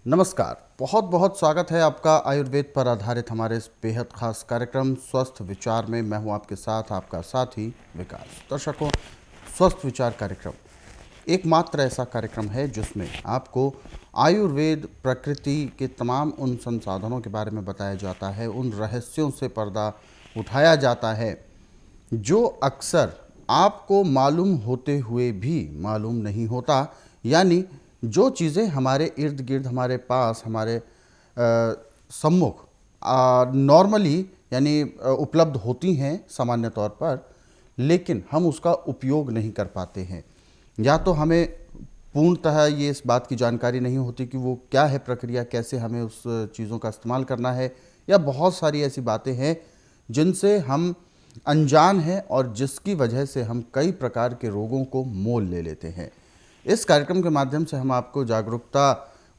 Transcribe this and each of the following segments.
नमस्कार, बहुत बहुत स्वागत है आपका आयुर्वेद पर आधारित हमारे इस बेहद खास कार्यक्रम स्वस्थ विचार में। मैं हूं आपके साथ आपका साथी विकास। दर्शकों, स्वस्थ विचार कार्यक्रम एकमात्र ऐसा कार्यक्रम है जिसमें आपको आयुर्वेद प्रकृति के तमाम उन संसाधनों के बारे में बताया जाता है, उन रहस्यों से पर्दा उठाया जाता है जो अक्सर आपको मालूम होते हुए भी मालूम नहीं होता। यानी जो चीज़ें हमारे इर्द गिर्द, हमारे पास, हमारे सम्मुख नॉर्मली यानी उपलब्ध होती हैं सामान्य तौर पर, लेकिन हम उसका उपयोग नहीं कर पाते हैं। या तो हमें पूर्णतः ये इस बात की जानकारी नहीं होती कि वो क्या है प्रक्रिया, कैसे हमें उस चीज़ों का इस्तेमाल करना है, या बहुत सारी ऐसी बातें हैं जिनसे हम अनजान हैं और जिसकी वजह से हम कई प्रकार के रोगों को मोल ले लेते हैं। इस कार्यक्रम के माध्यम से हम आपको जागरूकता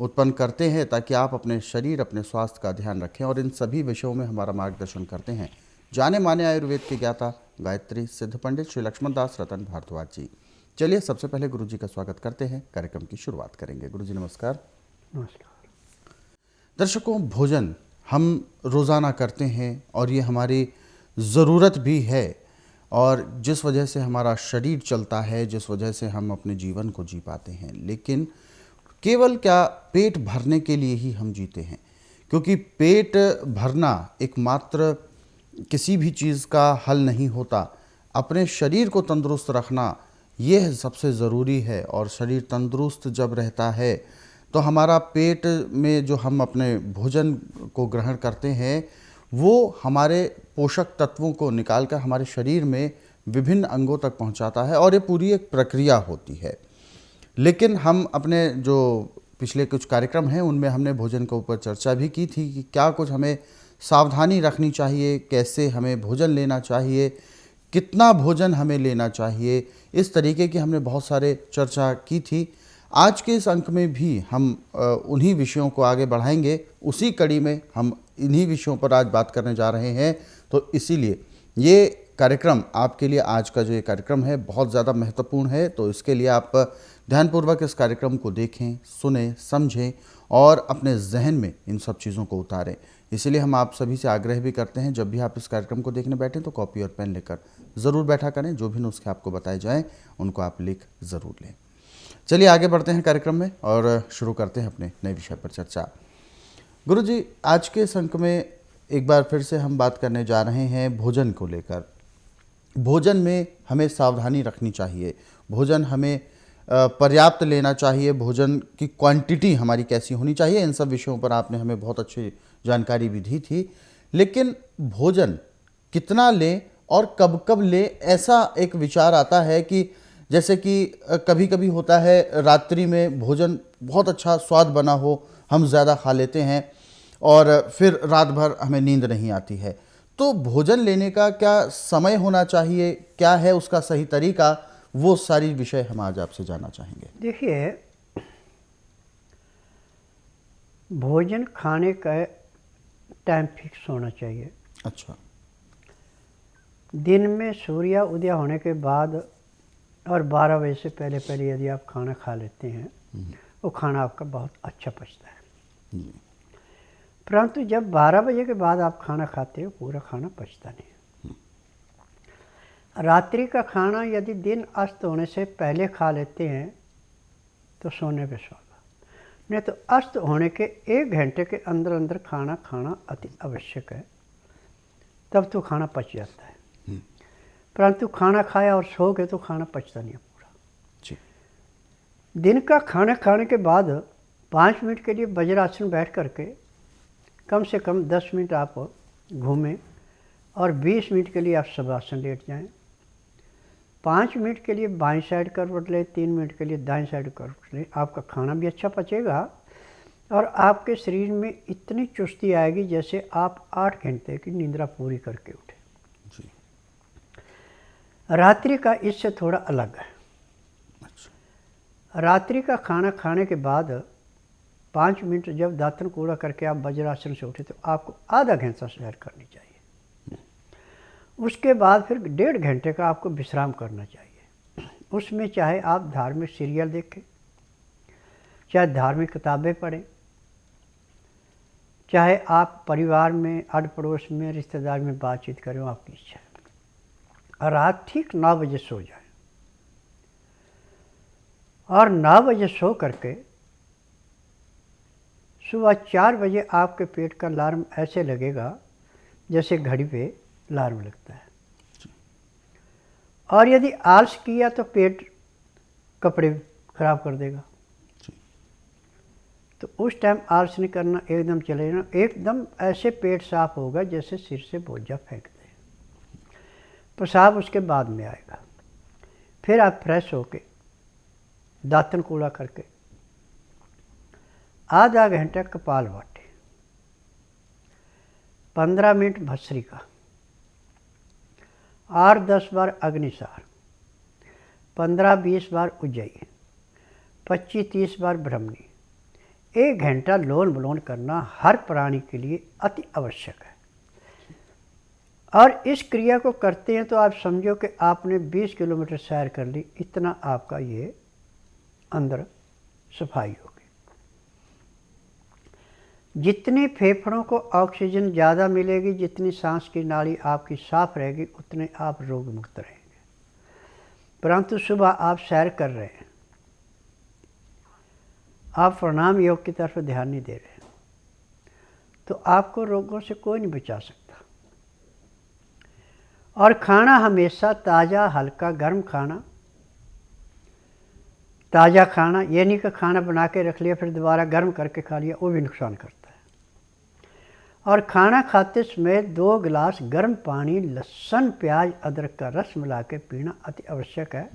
उत्पन्न करते हैं ताकि आप अपने शरीर, अपने स्वास्थ्य का ध्यान रखें, और इन सभी विषयों में हमारा मार्गदर्शन करते हैं जाने माने आयुर्वेद के ज्ञाता गायत्री सिद्ध पंडित श्री लक्ष्मण दास रतन भारद्वाज जी। चलिए सबसे पहले गुरु जी का स्वागत करते हैं, कार्यक्रम की शुरुआत करेंगे। गुरु जी नमस्कार। नमस्कार। दर्शकों, भोजन हम रोज़ाना करते हैं और ये हमारी ज़रूरत भी है, और जिस वजह से हमारा शरीर चलता है, जिस वजह से हम अपने जीवन को जी पाते हैं। लेकिन केवल क्या पेट भरने के लिए ही हम जीते हैं? क्योंकि पेट भरना एकमात्र किसी भी चीज़ का हल नहीं होता। अपने शरीर को तंदुरुस्त रखना यह सबसे ज़रूरी है, और शरीर तंदुरुस्त जब रहता है तो हमारा पेट में जो हम अपने भोजन को ग्रहण करते हैं वो हमारे पोषक तत्वों को निकालकर हमारे शरीर में विभिन्न अंगों तक पहुंचाता है, और ये पूरी एक प्रक्रिया होती है। लेकिन हम अपने जो पिछले कुछ कार्यक्रम हैं उनमें हमने भोजन के ऊपर चर्चा भी की थी कि क्या कुछ हमें सावधानी रखनी चाहिए, कैसे हमें भोजन लेना चाहिए, कितना भोजन हमें लेना चाहिए, इस तरीके की हमने बहुत सारे चर्चा की थी। आज के इस अंक में भी हम उन्हीं विषयों को आगे बढ़ाएंगे। उसी कड़ी में हम इन्हीं विषयों पर आज बात करने जा रहे हैं। तो इसीलिए ये कार्यक्रम आपके लिए, आज का जो ये कार्यक्रम है, बहुत ज़्यादा महत्वपूर्ण है। तो इसके लिए आप ध्यानपूर्वक इस कार्यक्रम को देखें, सुने, समझें और अपने जहन में इन सब चीज़ों को उतारें। इसीलिए हम आप सभी से आग्रह भी करते हैं, जब भी आप इस कार्यक्रम को देखने बैठें तो कॉपी और पेन लेकर ज़रूर बैठा करें। जो भी नुस्खे आपको बताए जाएं उनको आप लिख ज़रूर लें। चलिए आगे बढ़ते हैं कार्यक्रम में और शुरू करते हैं अपने नए विषय पर चर्चा। गुरु जी, आज के इस अंक में एक बार फिर से हम बात करने जा रहे हैं भोजन को लेकर। भोजन में हमें सावधानी रखनी चाहिए, भोजन हमें पर्याप्त लेना चाहिए, भोजन की क्वांटिटी हमारी कैसी होनी चाहिए, इन सब विषयों पर आपने हमें बहुत अच्छी जानकारी भी दी थी। लेकिन भोजन कितना लें और कब कब लें, ऐसा एक विचार आता है कि जैसे कि कभी कभी होता है रात्रि में भोजन बहुत अच्छा स्वाद बना हो, हम ज़्यादा खा लेते हैं और फिर रात भर हमें नींद नहीं आती है। तो भोजन लेने का क्या समय होना चाहिए, क्या है उसका सही तरीका, वो सारी विषय हम आज आपसे जानना चाहेंगे। देखिए, भोजन खाने का टाइम फिक्स होना चाहिए। अच्छा। दिन में सूर्य उदय होने के बाद और 12 बजे से पहले पहले यदि आप खाना खा लेते हैं वो खाना आपका बहुत अच्छा पचता है। परंतु जब 12 बजे के बाद आप खाना खाते हो पूरा खाना पचता नहीं। रात्रि का खाना यदि दिन अस्त होने से पहले खा लेते हैं तो सोने पे सुहागा, नहीं तो अस्त होने के 1 घंटे के अंदर अंदर खाना खाना अति आवश्यक है, तब तो खाना पच जाता है। परंतु खाना खाया और सो गए तो खाना पचता नहीं है पूरा जी। दिन का खाना खाने के बाद 5 मिनट के लिए वज्रासन बैठ करके कम से कम 10 मिनट आप घूमें और 20 मिनट के लिए आप शवासन लेट जाएं। 5 मिनट के लिए बाईं साइड करवट लें, 3 मिनट के लिए दाईं साइड करवट लें। आपका खाना भी अच्छा पचेगा और आपके शरीर में इतनी चुस्ती आएगी जैसे आप 8 घंटे की निद्रा पूरी करके उठे। रात्रि का इससे थोड़ा अलग है। रात्रि का खाना खाने के बाद 5 मिनट जब दातन कूड़ा करके आप वज्रासन से उठे तो आपको आधा घंटा सैर करनी चाहिए। उसके बाद फिर 1.5 घंटे का आपको विश्राम करना चाहिए। उसमें चाहे आप धार्मिक सीरियल देखें, चाहे धार्मिक किताबें पढ़ें, चाहे आप परिवार में, अड़ पड़ोस में, रिश्तेदार में बातचीत करें, आपकी इच्छा है। और रात ठीक 9 बजे सो जाए, और 9 बजे सो करके सुबह 4 बजे आपके पेट का अलार्म ऐसे लगेगा जैसे घड़ी पे अलार्म लगता है। और यदि आलस किया तो पेट कपड़े खराब कर देगा। तो उस टाइम आलस नहीं करना, एकदम चले जाना, एकदम ऐसे पेट साफ होगा जैसे सिर से बोझा फेंक दे। पेशाब उसके बाद में आएगा। फिर आप फ्रेश होके दातन कूड़ा करके आधा घंटा कपाल भाती, 15 मिनट भस्त्रिका, 8-10 बार अग्निसार, 15-20 बार उज्जयी, 25-30 बार ब्रह्मणी। 1 घंटा लोन विलोन करना हर प्राणी के लिए अति आवश्यक है। और इस क्रिया को करते हैं तो आप समझो कि आपने 20 किलोमीटर सैर कर ली, इतना आपका ये अंदर सफाई होगी। जितनी फेफड़ों को ऑक्सीजन ज़्यादा मिलेगी, जितनी सांस की नाली आपकी साफ रहेगी, उतने आप रोग मुक्त रहेंगे। परंतु सुबह आप सैर कर रहे हैं, आप प्राणायाम योग की तरफ ध्यान नहीं दे रहे हैं, तो आपको रोगों से कोई नहीं बचा सकता। और खाना हमेशा ताज़ा, हल्का, गर्म खाना, ताज़ा खाना, ये नहीं कि खाना बना के रख लिया फिर दोबारा गर्म करके खा लिया, वो भी नुकसान करता है। और खाना खाते समय 2 गिलास गर्म पानी, लहसुन, प्याज, अदरक का रस मिला के पीना अति आवश्यक है।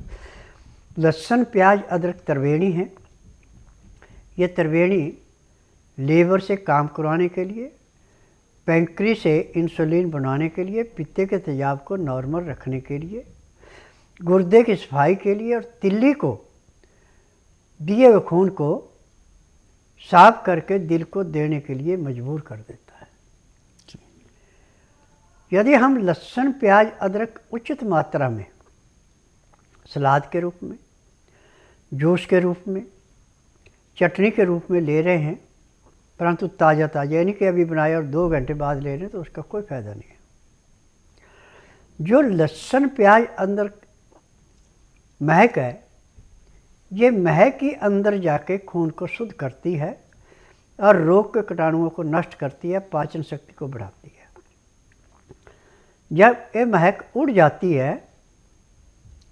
लहसुन, प्याज, अदरक त्रिवेणी है। ये त्रिवेणी लीवर से काम करवाने के लिए, पैंक्री से इंसुलिन बनाने के लिए, पित्ते के तेजाब को नॉर्मल रखने के लिए, गुर्दे की सफाई के लिए, और तिल्ली को, दिए हुए खून को साफ करके दिल को देने के लिए मजबूर कर देता है। यदि हम लहसुन, प्याज, अदरक उचित मात्रा में सलाद के रूप में, जूस के रूप में, चटनी के रूप में ले रहे हैं, परंतु ताज़ा ताज़ा, यानी कि अभी बनाया और 2 घंटे बाद ले रहे हैं, तो उसका कोई फ़ायदा नहीं है। जो लहसुन, प्याज अंदर महक है, ये महक ही अंदर जाके खून को शुद्ध करती है और रोग के कीटाणुओं को नष्ट करती है, पाचन शक्ति को बढ़ाती है। जब ये महक उड़ जाती है,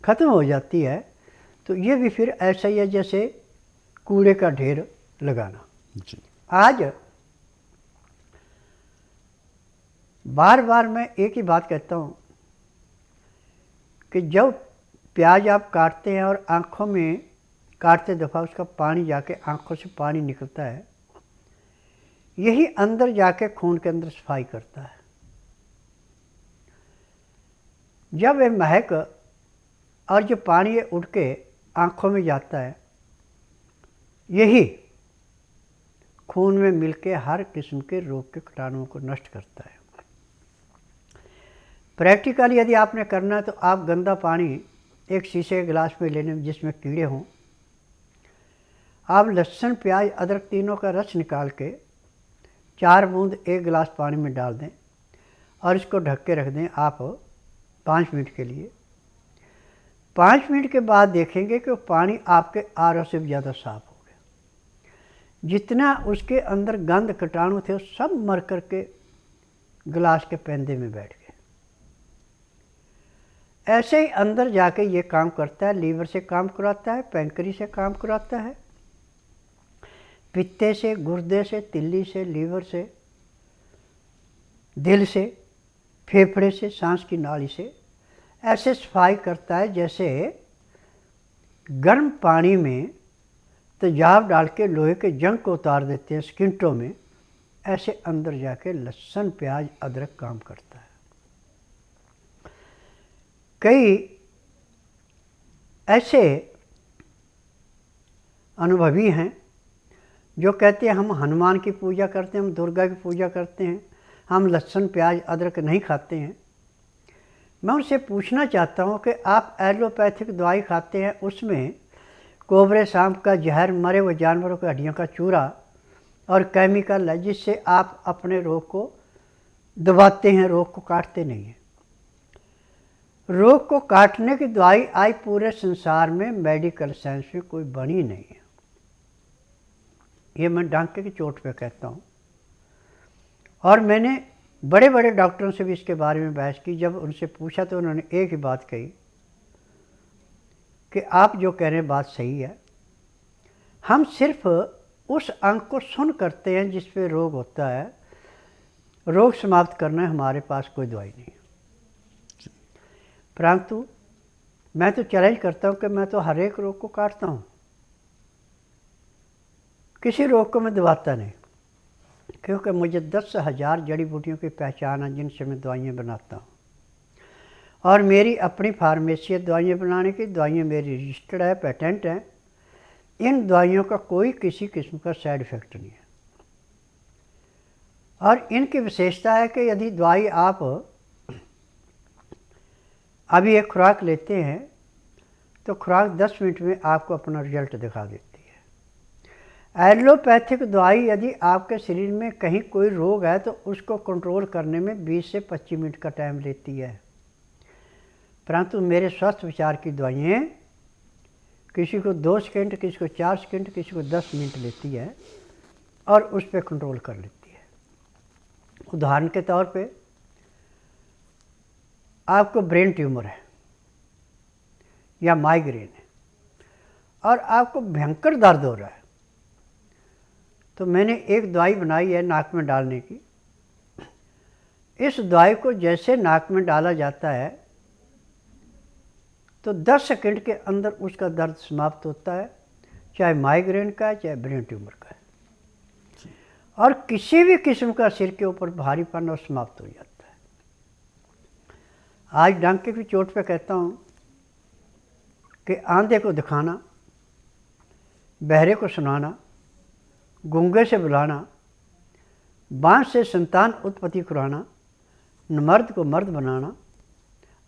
ख़त्म हो जाती है, तो ये भी फिर ऐसा ही है जैसे कूड़े का ढेर लगाना। आज बार बार मैं एक ही बात कहता हूँ कि जब प्याज आप काटते हैं और आँखों में काटते दफ़ा उसका पानी जाके आँखों से पानी निकलता है, यही अंदर जाके खून के अंदर सफाई करता है। जब ये महक और जो पानी ये उड़ के आँखों में जाता है, यही खून में मिलके हर किस्म के रोग के कीटाणुओं को नष्ट करता है। प्रैक्टिकली यदि आपने करना है तो आप गंदा पानी एक शीशे के गिलास में लेने जिसमें कीड़े हों, आप लहसुन, प्याज, अदरक तीनों का रस निकाल के 4 बूंद 1 गिलास पानी में डाल दें और इसको ढक के रख दें आप 5 मिनट के लिए। 5 मिनट के बाद देखेंगे कि वो पानी आपके आरओ से भी ज़्यादा साफ हो गया। जितना उसके अंदर गंद कीटाणु थे सब मर करके गिलास के पेंदे में बैठ गए। ऐसे ही अंदर जाके ये काम करता है, लीवर से काम कराता है, पैंक्री से काम कराता है, पित्ते से, गुर्दे से, तिल्ली से, लीवर से, दिल से, फेफड़े से, सांस की नाली से। ऐसे सफाई करता है जैसे गर्म पानी में तेजाब डाल के लोहे के जंग को उतार देते हैं स्किंटों में, ऐसे अंदर जाके लहसुन, प्याज, अदरक काम करता है। कई ऐसे अनुभवी हैं जो कहते हैं हम हनुमान की पूजा करते हैं, हम दुर्गा की पूजा करते हैं, हम लहसुन, प्याज, अदरक नहीं खाते हैं। मैं उनसे पूछना चाहता हूँ कि आप एलोपैथिक दवाई खाते हैं, उसमें कोबरे सांप का जहर, मरे हुए जानवरों की हड्डियों का चूरा और केमिकल है जिससे आप अपने रोग को दबाते हैं, रोग को काटते नहीं हैं। रोग को काटने की दवाई आज पूरे संसार में मेडिकल साइंस में कोई बनी नहीं है। ये मैं डंके की चोट पे कहता हूँ। और मैंने बड़े बड़े डॉक्टरों से भी इसके बारे में बहस की। जब उनसे पूछा तो उन्होंने एक ही बात कही कि आप जो कह रहे हैं बात सही है, हम सिर्फ उस अंग को सुन करते हैं जिस पे रोग होता है, रोग समाप्त करना है हमारे पास कोई दवाई नहीं है। परंतु मैं तो चैलेंज करता हूँ कि मैं तो हर एक रोग को काटता हूँ, किसी रोग को मैं दबाता नहीं, क्योंकि मुझे 10,000 जड़ी बूटियों की पहचान है जिनसे मैं दवाइयाँ बनाता हूँ। और मेरी अपनी फार्मेसी है दवाइयाँ बनाने की, दवाइयाँ मेरी रजिस्टर्ड है, पेटेंट हैं। इन दवाइयों का कोई किसी किस्म का साइड इफ़ेक्ट नहीं है। और इनकी विशेषता है कि यदि दवाई आप अभी एक खुराक लेते हैं तो खुराक 10 मिनट में आपको अपना रिजल्ट दिखा देती है। एलोपैथिक दवाई यदि आपके शरीर में कहीं कोई रोग है तो उसको कंट्रोल करने में 20 से 25 मिनट का टाइम लेती है। परंतु मेरे स्वस्थ विचार की दवाइयाँ किसी को 2 सेकंड, किसी को 4 सेकंड, किसी को 10 मिनट लेती है और उस पर कंट्रोल कर लेती है। उदाहरण के तौर पे आपको ब्रेन ट्यूमर है या माइग्रेन है और आपको भयंकर दर्द हो रहा है, तो मैंने एक दवाई बनाई है नाक में डालने की। इस दवाई को जैसे नाक में डाला जाता है तो 10 सेकंड के अंदर उसका दर्द समाप्त होता है, चाहे माइग्रेन का है चाहे ब्रेन ट्यूमर का है। और किसी भी किस्म का सिर के ऊपर भारीपन और समाप्त हो जाता है। आज डंके की चोट पे कहता हूँ कि आंधे को दिखाना, बहरे को सुनाना, गूंगे से बुलाना, बांस से संतान उत्पत्ति कराना, मर्द को मर्द बनाना,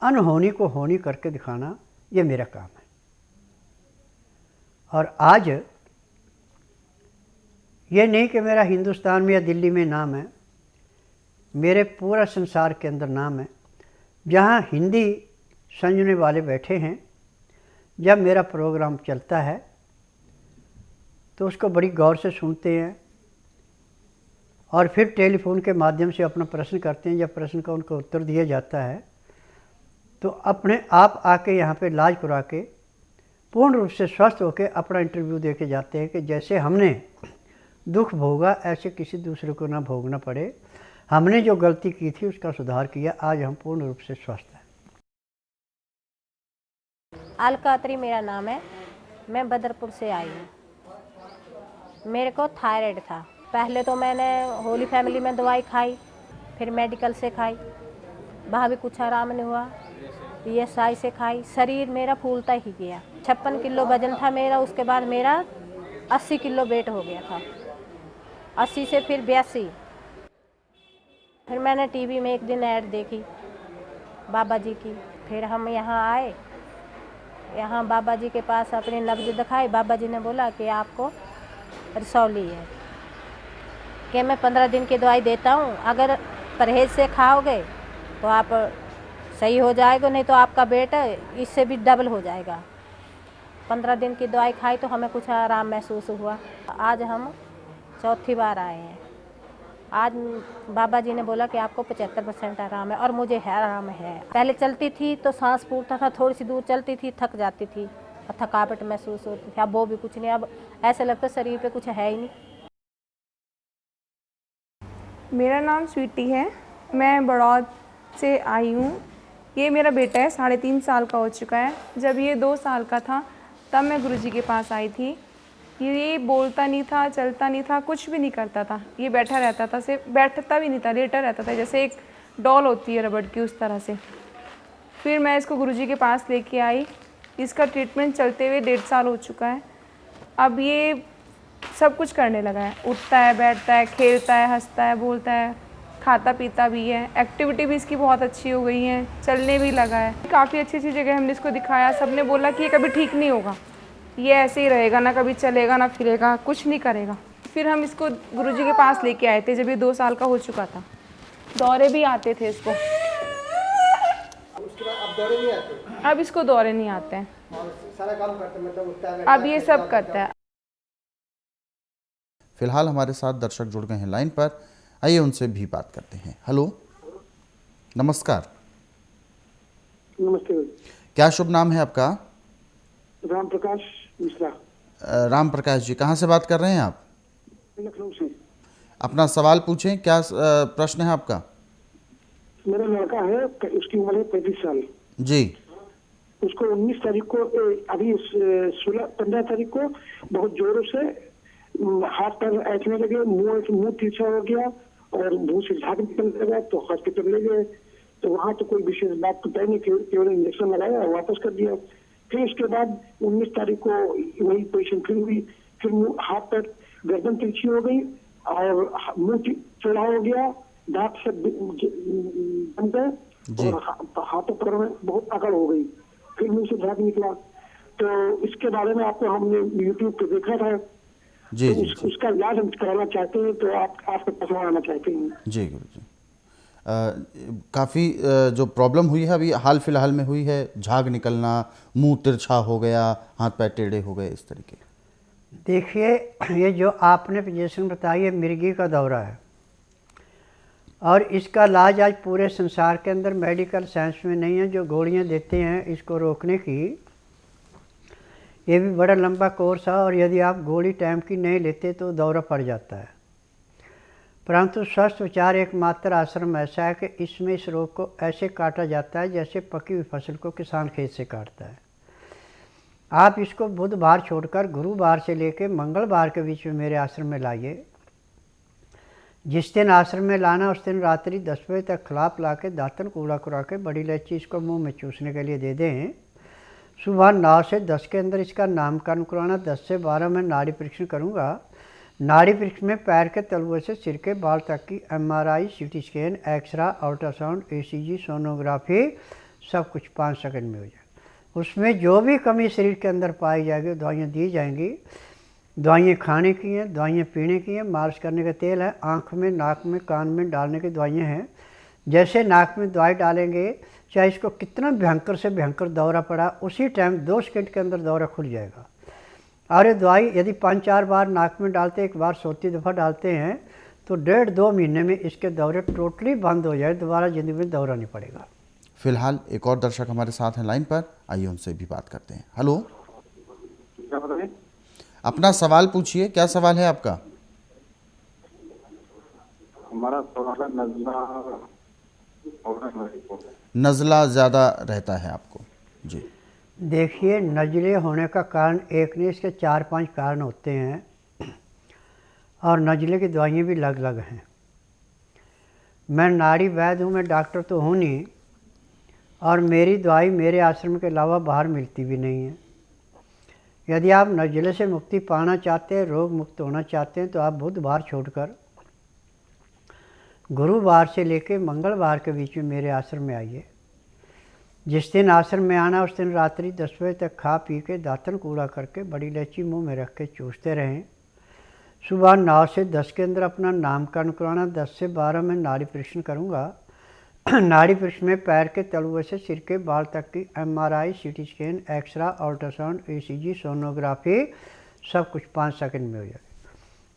अनहोनी को होनी करके दिखाना, ये मेरा काम है। और आज ये नहीं कि मेरा हिंदुस्तान में या दिल्ली में नाम है, मेरे पूरा संसार के अंदर नाम है। जहाँ हिंदी समझने वाले बैठे हैं, जब मेरा प्रोग्राम चलता है तो उसको बड़ी गौर से सुनते हैं और फिर टेलीफोन के माध्यम से अपना प्रश्न करते हैं। जब प्रश्न का उनको उत्तर दिया जाता है तो अपने आप आके यहाँ पे इलाज करा के पूर्ण रूप से स्वस्थ होकर अपना इंटरव्यू दे के जाते हैं कि जैसे हमने दुख भोगा ऐसे किसी दूसरे को ना भोगना पड़े। हमने जो गलती की थी उसका सुधार किया, आज हम पूर्ण रूप से स्वस्थ हैं। अलका अत्री मेरा नाम है। मैं बदरपुर से आई हूँ। मेरे को थायराइड था। पहले तो मैंने होली फैमिली में दवाई खाई, फिर मेडिकल से खाई, वहाँ भी कुछ आराम नहीं हुआ। PSI से खाई, शरीर मेरा फूलता ही गया। 56 किलो वजन था मेरा, उसके बाद मेरा 80 किलो वेट हो गया था। 80 से फिर 82। फिर मैंने टीवी में एक दिन ऐड देखी बाबा जी की। फिर हम यहाँ आए, यहाँ बाबा जी के पास अपनी नब्ज दिखाई। बाबा जी ने बोला कि आपको रसौली है, कि मैं 15 दिन की दवाई देता हूँ, अगर परहेज से खाओगे तो आप सही हो जाएगा, नहीं तो आपका वेट इससे भी डबल हो जाएगा। 15 दिन की दवाई खाई तो हमें कुछ आराम महसूस हुआ। आज हम चौथी बार आए हैं। आज बाबा जी ने बोला कि आपको 75% आराम है, और मुझे है आराम है। पहले चलती थी तो सांस फूलता था, थोड़ी सी दूर चलती थी थक जाती थी और थकावट महसूस होती थी। अब वो भी कुछ नहीं, अब ऐसा लगता शरीर पे कुछ है ही नहीं। मेरा नाम स्वीटी है, मैं बड़ौद से आई हूँ। ये मेरा बेटा है, 3.5 साल का हो चुका है। जब ये 2 साल का था तब मैं गुरुजी के पास आई थी। ये बोलता नहीं था, चलता नहीं था, कुछ भी नहीं करता था। ये बैठा रहता था, सिर्फ बैठता भी नहीं था, लेटा रहता था, जैसे एक डॉल होती है रबड़ की, उस तरह से। फिर मैं इसको गुरुजी के पास लेके आई। इसका ट्रीटमेंट चलते हुए 1.5 साल हो चुका है। अब ये सब कुछ करने लगा है, उठता है, बैठता है, खेलता है, हंसता है, बोलता है, खाता पीता भी है। एक्टिविटी भी इसकी बहुत अच्छी हो गई है, चलने भी लगा है। काफ़ी अच्छी अच्छी जगह हमने इसको दिखाया, सबने बोला कि ये कभी ठीक नहीं होगा, ये ऐसे ही रहेगा, ना कभी चलेगा ना फिरेगा, कुछ नहीं करेगा। फिर हम इसको गुरुजी के पास लेके आए थे जब ये 2 साल का हो चुका था। दौरे भी आते थे इसको। उसके बाद अब दौरे नहीं आते, अब इसको दौरे नहीं आते हैं, और सारा काम करते हैं, मतलब उठता है, अब ये सब करता है। फिलहाल हमारे साथ दर्शक जुड़ गए हैं लाइन पर, आइए उनसे भी बात करते हैं। हेलो, नमस्कार। नमस्ते। क्या शुभ नाम है आपका? राम प्रकाश मिश्रा। राम प्रकाश जी, कहाँ से बात कर रहे हैं आप? लखनऊ से। अपना सवाल पूछें, क्या प्रश्न है आपका? मेरा लड़का है, उसकी उम्र है 35 साल। जी। उसको 19 तारीख को, अभी 15 तारीख को बहुत जोरों से हाथ पैर ऐठने लगे, मुंह तिरछा हो गया और मुंह से झाग निकलने लगा। तो हॉस्पिटल ले गए, तो वहाँ तो कोई विशेष बात तो नहीं, केवल इंजेक्शन लगाया और वापस कर दिया। फिर उसके बाद 19 तारीख को वही पोजिशन फिर हुई, फिर हाथ पैर, गर्दन तिरछी हो गई और मुंह चौड़ा हो गया, दांत से बन गए और हाथों पर में बहुत अकड़ हो गई, फिर मुंह से झाग निकला। तो इसके बारे में आपको हमने यूट्यूब पे देखा था। जी तो जी जी उसका इलाज हम कराना चाहते हैं, तो आपके पास आना चाहते हैं। जी गुरु जी। काफ़ी जो प्रॉब्लम हुई है अभी हाल फिलहाल में हुई है, झाग निकलना, मुंह तिरछा हो गया, हाथ पैर टेढ़े हो गए, इस तरीके। देखिए, ये जो आपने पोजीशन बताई है मिर्गी का दौरा है, और इसका इलाज आज पूरे संसार के अंदर मेडिकल साइंस में नहीं है। जो गोलियां देते हैं इसको रोकने की, ये भी बड़ा लंबा कोर्स है, और यदि आप गोली टाइम की नहीं लेते तो दौरा पड़ जाता है। परंतु स्वस्थ विचार एकमात्र आश्रम ऐसा है कि इसमें इस रोग को ऐसे काटा जाता है जैसे पकी हुई फसल को किसान खेत से काटता है। आप इसको बुधवार छोड़कर गुरुवार से लेकर मंगलवार के बीच में मेरे आश्रम में लाइए। जिस दिन आश्रम में लाना उस दिन रात्रि 10 बजे तक खिलाप ला के दातन कूड़ा कुरा के बड़ी इलायची इसको मुंह में चूसने के लिए दे दें। सुबह 9 से 10 के अंदर इसका नामकरण कराना। 10 से 12 में नाड़ी परीक्षण करूँगा। नाड़ी परीक्षण में पैर के तलुए से सिर के बाल तक की MRI, CT scan, x-ray, ultrasound, ECG, sonography सब कुछ 5 सेकंड में हो जाए। उसमें जो भी कमी शरीर के अंदर पाई जाएगी दवाइयाँ दी जाएंगी। दवाइयाँ खाने की हैं, दवाइयाँ पीने की हैं, मालिश करने का तेल है, आँख में, नाक में, कान में डालने की दवाइयाँ हैं। जैसे नाक में दवाई डालेंगे, चाहे इसको कितना भयंकर से भयंकर दौरा पड़ा, उसी टाइम 2 सेकंड के अंदर दौरा खुल जाएगा। और ये दवाई यदि 5-4 बार नाक में डालते, एक बार 100 दफ़ा डालते हैं, तो 1.5-2 महीने में इसके दौरे टोटली बंद हो जाए, दोबारा ज़िंदगी में दौरा नहीं पड़ेगा। फिलहाल एक और दर्शक हमारे साथ हैं लाइन पर, आइए उनसे भी बात करते हैं। हेलो, क्या बताएं? अपना सवाल पूछिए, क्या सवाल है आपका? हमारा सवाल है नज़ला ज़्यादा रहता है आपको? जी। देखिए, नज़ले होने का कारण एक नहीं, इसके 4-5 कारण होते हैं, और नज़ले की दवाइयाँ भी अलग अलग हैं। मैं नाड़ी वैद्य हूँ, मैं डॉक्टर तो हूँ नहीं, और मेरी दवाई मेरे आश्रम के अलावा बाहर मिलती भी नहीं है। यदि आप नज़ले से मुक्ति पाना चाहते हैं, रोग मुक्त होना चाहते हैं, तो आप बुधवार छोड़कर गुरुवार से लेकर मंगलवार के बीच में मेरे आश्रम में आइए। जिस दिन आश्रम में आना उस दिन रात्रि 10 बजे तक खा पी के दातन कूड़ा करके बड़ी इलायची मुंह में रख के चूसते रहें। सुबह 9 से 10 के अंदर अपना नामकरण कराना। 10 से 12 में नाड़ी परीक्षण करूँगा। नाड़ी परीक्षण में पैर के तलुए से सिर के बाल तक की MRI, CT scan, x-ray, ultrasound, ECG, sonography सब कुछ 5 सेकंड में हो जाए।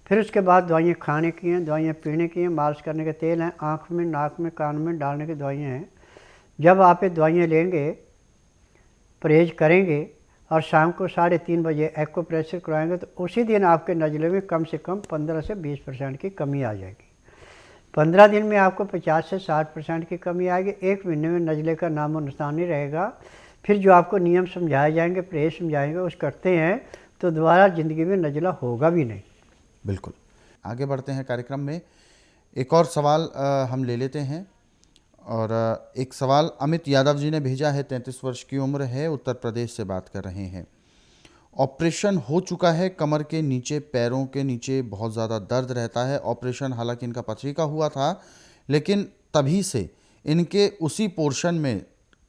फिर उसके बाद दवाइयाँ खाने की हैं, दवाइयाँ पीने की हैं, मालिश करने के तेल हैं, आँख में, नाक में, कान में डालने की दवाइयाँ हैं। जब आप ये दवाइयाँ लेंगे, परहेज करेंगे और शाम को 3:30 बजे एक्को प्रेशर करवाएंगे, तो उसी दिन आपके नज़ले में कम से कम 15 से 20% की कमी आ जाएगी। 15 दिन में आपको 50 से 60% की कमी आएगी। 1 महीने में नज़ले का नामो निशान नहीं रहेगा। फिर जो आपको नियम समझाए जाएंगे, परहेज समझाएंगे, उस करते हैं तो दोबारा ज़िंदगी में नज़ला होगा भी नहीं। बिल्कुल। आगे बढ़ते हैं कार्यक्रम में। एक और सवाल हम ले लेते हैं, और एक सवाल अमित यादव जी ने भेजा है। 33 वर्ष की उम्र है, उत्तर प्रदेश से बात कर रहे हैं। ऑपरेशन हो चुका है, कमर के नीचे, पैरों के नीचे बहुत ज़्यादा दर्द रहता है। ऑपरेशन हालांकि इनका पथरी का हुआ था, लेकिन तभी से इनके उसी पोर्शन में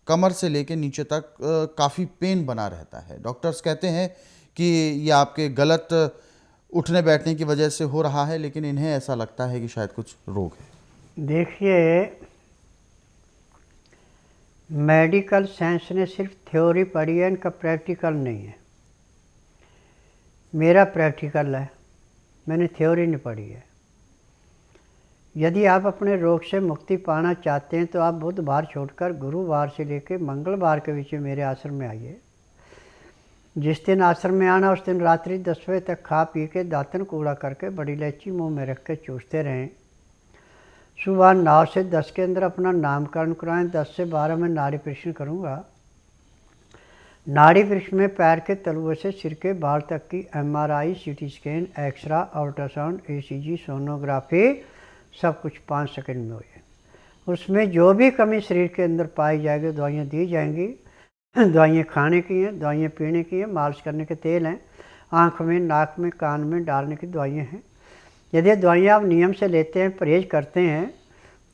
कमर से लेकर नीचे तक काफ़ी पेन बना रहता है। डॉक्टर्स कहते हैं कि ये आपके गलत उठने बैठने की वजह से हो रहा है, लेकिन इन्हें ऐसा लगता है कि शायद कुछ रोग है। देखिए, मेडिकल साइंस ने सिर्फ थ्योरी पढ़ी है, इनका प्रैक्टिकल नहीं है। मेरा प्रैक्टिकल है, मैंने थ्योरी नहीं पढ़ी है। यदि आप अपने रोग से मुक्ति पाना चाहते हैं तो आप बुधवार छोड़कर गुरुवार से लेकर मंगलवार के बीच में मेरे आश्रम में आइए। जिस दिन आश्रम में आना उस दिन रात्रि 10 बजे तक खा पी के दातन कूड़ा करके बड़ी इलायची मुंह में रख के चूसते रहें। सुबह 9 से 10 के अंदर अपना नामकरण कराएं। 10 से 12 में नाड़ी परीक्षण करूँगा। नाड़ी परीक्षण में पैर के तलुए से सिर के बाल तक की MRI, CT scan, x-ray, ultrasound, ECG, sonography सब कुछ 5 सेकंड में हो जाए। उसमें जो भी कमी शरीर के अंदर पाई जाएगी दवाइयाँ दी जाएंगी। दवाइयाँ खाने की हैं, दवाइयाँ पीने की हैं, मालिश करने के तेल हैं, आँख में, नाक में, कान में डालने की दवाइयाँ हैं। यदि दवाइयाँ आप नियम से लेते हैं, परहेज करते हैं,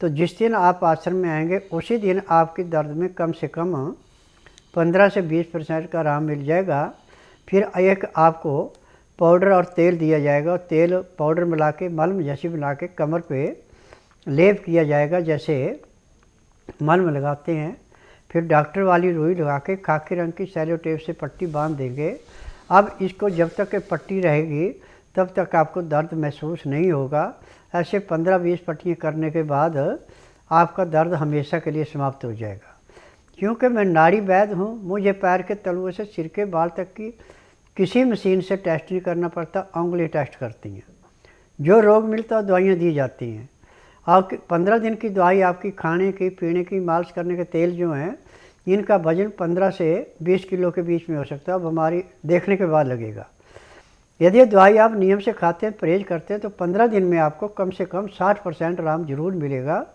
तो जिस दिन आप आश्रम में आएंगे उसी दिन आपकी दर्द में कम से कम 15 से 20% का आराम मिल जाएगा। फिर एक आपको पाउडर और तेल दिया जाएगा, और तेल पाउडर मिला के मलम जैसी बना के कमर पे लेप किया जाएगा, जैसे मलम लगाते हैं। फिर डॉक्टर वाली रुई लगा के खाकी रंग की सेलो टेप से पट्टी बांध देंगे। अब इसको जब तक ये पट्टी रहेगी तब तक आपको दर्द महसूस नहीं होगा। ऐसे 15-20 पट्टियाँ करने के बाद आपका दर्द हमेशा के लिए समाप्त हो जाएगा। क्योंकि मैं नाड़ी वैद्य हूँ, मुझे पैर के तलुए से सिर के बाल तक की किसी मशीन से टेस्ट नहीं करना पड़ता, उंगली टेस्ट करती हैं। जो रोग मिलता है दवाइयाँ दी जाती हैं। आपकी 15 दिन की दवाई आपकी खाने की, पीने की, मालिश करने के तेल जो हैं, इनका वजन 15 से 20 किलो के बीच में हो सकता है। बीमारी देखने के बाद लगेगा। यदि दवाई आप नियम से खाते हैं, परहेज करते हैं, तो 15 दिन में आपको कम से कम 60% आराम जरूर मिलेगा,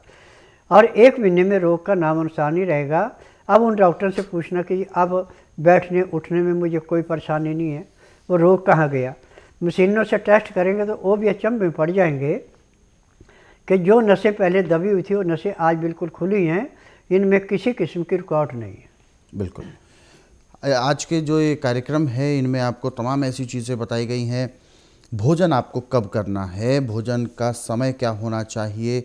और 1 महीने में रोग का नाम अनुसार नहीं रहेगा। अब उन डॉक्टर से पूछना कि अब बैठने उठने में मुझे कोई परेशानी नहीं है, वो रोग कहाँ गया। मशीनों से टेस्ट करेंगे तो वो भी अचंभे में पड़ जाएंगे कि जो नसें पहले दबी हुई थी वो नसें आज बिल्कुल खुली हैं, इनमें किसी किस्म की रुकावट नहीं है। बिल्कुल। आज के जो ये कार्यक्रम है इनमें आपको तमाम ऐसी चीज़ें बताई गई हैं। भोजन आपको कब करना है, भोजन का समय क्या होना चाहिए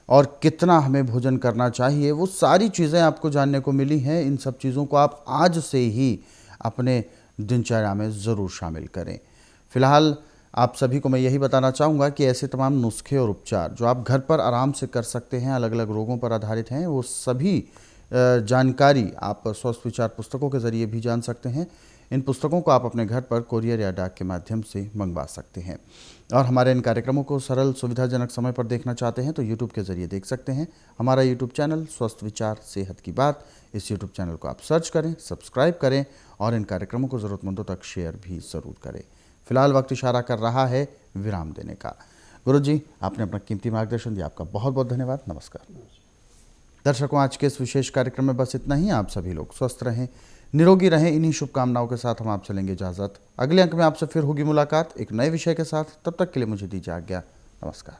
और कितना हमें भोजन करना चाहिए, वो सारी चीज़ें आपको जानने को मिली हैं। इन सब चीज़ों को आप आज से ही अपने दिनचर्या में ज़रूर शामिल करें। फ़िलहाल आप सभी को मैं यही बताना चाहूँगा कि ऐसे तमाम नुस्खे और उपचार जो आप घर पर आराम से कर सकते हैं, अलग अलग रोगों पर आधारित हैं, वो सभी जानकारी आप स्वस्थ विचार पुस्तकों के ज़रिए भी जान सकते हैं। इन पुस्तकों को आप अपने घर पर कोरियर या डाक के माध्यम से मंगवा सकते हैं। और हमारे इन कार्यक्रमों को सरल सुविधाजनक समय पर देखना चाहते हैं तो यूट्यूब के ज़रिए देख सकते हैं। हमारा यूट्यूब चैनल स्वस्थ विचार सेहत की बात, इस यूट्यूब चैनल को आप सर्च करें, सब्सक्राइब करें और इन कार्यक्रमों को ज़रूरतमंदों तक शेयर भी ज़रूर करें। फिलहाल वक्त इशारा कर रहा है विराम देने का। गुरुजी, आपने अपना कीमती मार्गदर्शन दिया, आपका बहुत बहुत धन्यवाद। नमस्कार। दर्शकों, आज के इस विशेष कार्यक्रम में बस इतना ही। आप सभी लोग स्वस्थ रहें, निरोगी रहें। इन्हीं शुभकामनाओं के साथ हम आप चलेंगे इजाज़त। अगले अंक में आपसे फिर होगी मुलाकात एक नए विषय के साथ। तब तक के लिए मुझे दीजिए आज्ञा। नमस्कार।